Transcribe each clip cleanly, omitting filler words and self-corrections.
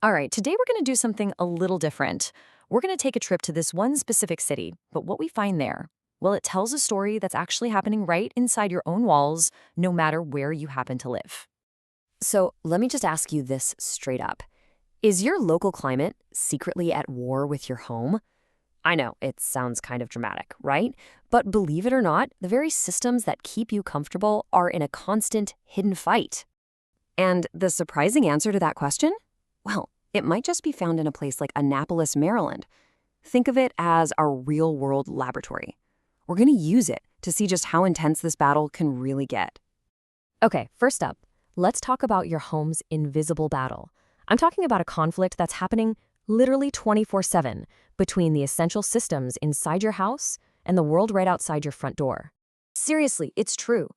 All right, today we're going to do something a little different. We're going to take a trip to this one specific city, but what we find there, well, it tells a story that's actually happening right inside your own walls, no matter where you happen to live. So let me just ask you this straight up. Is your local climate secretly at war with your home? I know, it sounds kind of dramatic, right? But believe it or not, the very systems that keep you comfortable are in a constant hidden fight. And the surprising answer to that question? Well, it might just be found in a place like Annapolis, Maryland. Think of it as our real-world laboratory. We're going to use it to see just how intense this battle can really get. Okay, first up, let's talk about your home's invisible battle. I'm talking about a conflict that's happening literally 24/7 between the essential systems inside your house and the world right outside your front door. Seriously, it's true.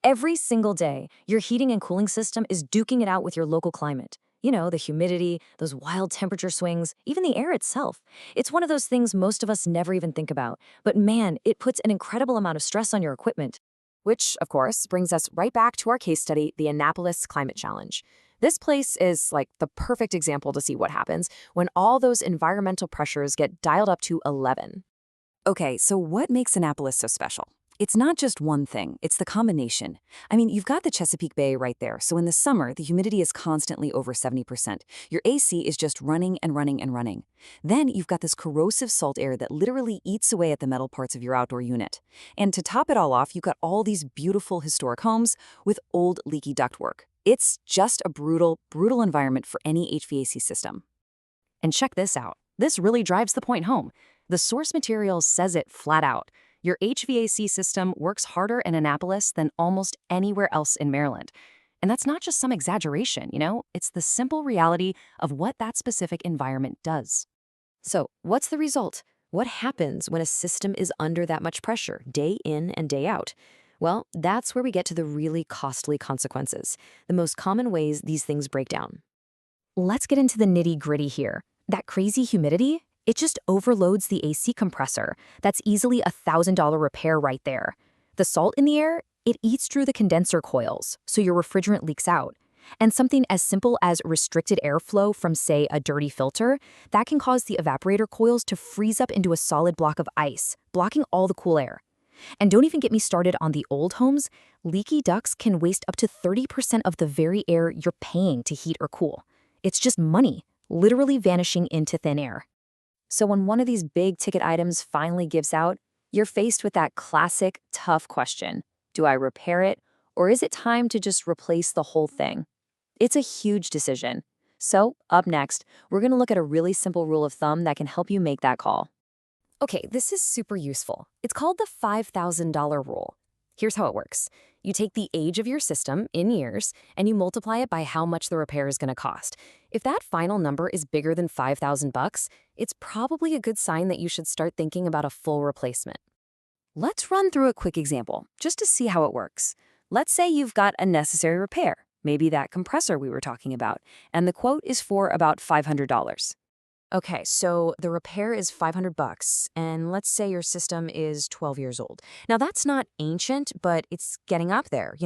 Every single day, your heating and cooling system is duking it out with your local climate. You know, the humidity, those wild temperature swings, even the air itself. It's one of those things most of us never even think about. But man, it puts an incredible amount of stress on your equipment. Which, of course, brings us right back to our case study, the Annapolis Climate Challenge. This place is like the perfect example to see what happens when all those environmental pressures get dialed up to 11. Okay, so what makes Annapolis so special? It's not just one thing, it's the combination. I mean, you've got the Chesapeake Bay right there, so in the summer, the humidity is constantly over 70%. Your AC is just running and running and running. Then you've got this corrosive salt air that literally eats away at the metal parts of your outdoor unit. And to top it all off, you've got all these beautiful historic homes with old leaky ductwork. It's just a brutal, brutal environment for any HVAC system. And check this out. This really drives the point home. The source material says it flat out. Your HVAC system works harder in Annapolis than almost anywhere else in Maryland. And that's not just some exaggeration, it's the simple reality of what that specific environment does. So, what's the result? What happens when a system is under that much pressure, day in and day out? Well, that's where we get to the really costly consequences, the most common ways these things break down. Let's get into the nitty-gritty here. That crazy humidity? It just overloads the AC compressor. That's easily a $1,000 repair right there. The salt in the air, it eats through the condenser coils, so your refrigerant leaks out. And something as simple as restricted airflow from, say, a dirty filter, that can cause the evaporator coils to freeze up into a solid block of ice, blocking all the cool air. And don't even get me started on the old homes. Leaky ducts can waste up to 30% of the very air you're paying to heat or cool. It's just money, literally vanishing into thin air. So when one of these big ticket items finally gives out, you're faced with that classic, tough question. Do I repair it, or is it time to just replace the whole thing? It's a huge decision. So up next, we're going to look at a really simple rule of thumb that can help you make that call. Okay, this is super useful. It's called the $5,000 rule. Here's how it works. You take the age of your system in years, and you multiply it by how much the repair is going to cost. If that final number is bigger than $5,000, it's probably a good sign that you should start thinking about a full replacement. Let's run through a quick example, just to see how it works. Let's say you've got a necessary repair, maybe that compressor we were talking about, and the quote is for about $500. Okay, so the repair is $500, and let's say your system is 12 years old. Now, that's not ancient, but it's getting up there,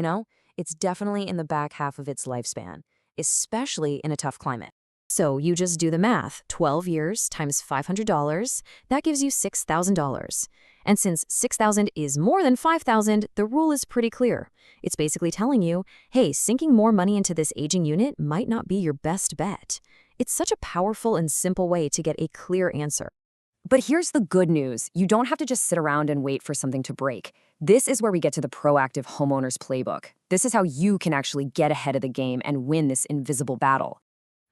It's definitely in the back half of its lifespan, especially in a tough climate. So you just do the math. 12 years times $500, that gives you $6,000. And since $6,000 is more than $5,000, the rule is pretty clear. It's basically telling you, hey, sinking more money into this aging unit might not be your best bet. It's such a powerful and simple way to get a clear answer. But here's the good news. You don't have to just sit around and wait for something to break. This is where we get to the proactive homeowner's playbook. This is how you can actually get ahead of the game and win this invisible battle.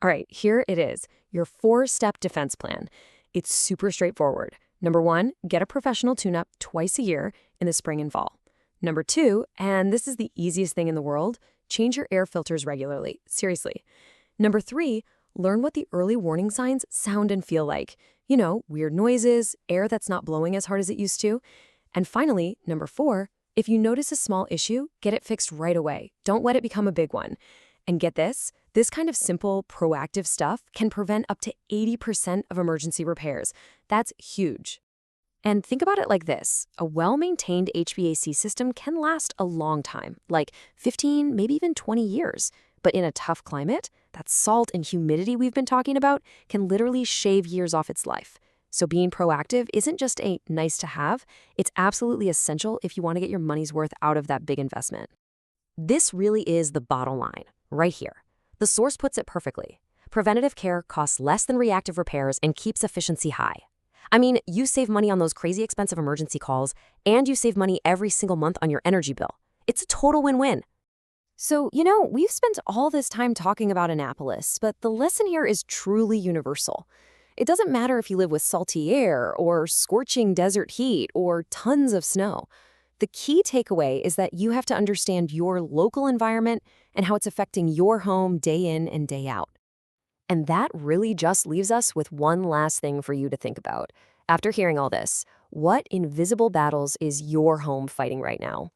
All right, here it is, your 4-step defense plan. It's super straightforward. Number 1, get a professional tune-up twice a year in the spring and fall. Number 2, and this is the easiest thing in the world, change your air filters regularly. Seriously. Number 3, learn what the early warning signs sound and feel like. Weird noises, air that's not blowing as hard as it used to. And finally, number 4, if you notice a small issue, get it fixed right away. Don't let it become a big one. And get this kind of simple, proactive stuff can prevent up to 80% of emergency repairs. That's huge. And think about it like this. A well-maintained HVAC system can last a long time, like 15, maybe even 20 years. But in a tough climate, That salt and humidity we've been talking about can literally shave years off its life. So being proactive isn't just a nice to have, it's absolutely essential if you want to get your money's worth out of that big investment. This really is the bottom line, right here. The source puts it perfectly. Preventative care costs less than reactive repairs and keeps efficiency high. I mean, you save money on those crazy expensive emergency calls, and you save money every single month on your energy bill. It's a total win-win. So, we've spent all this time talking about Annapolis, but the lesson here is truly universal. It doesn't matter if you live with salty air or scorching desert heat or tons of snow. The key takeaway is that you have to understand your local environment and how it's affecting your home day in and day out. And that really just leaves us with one last thing for you to think about. After hearing all this, what invisible battles is your home fighting right now?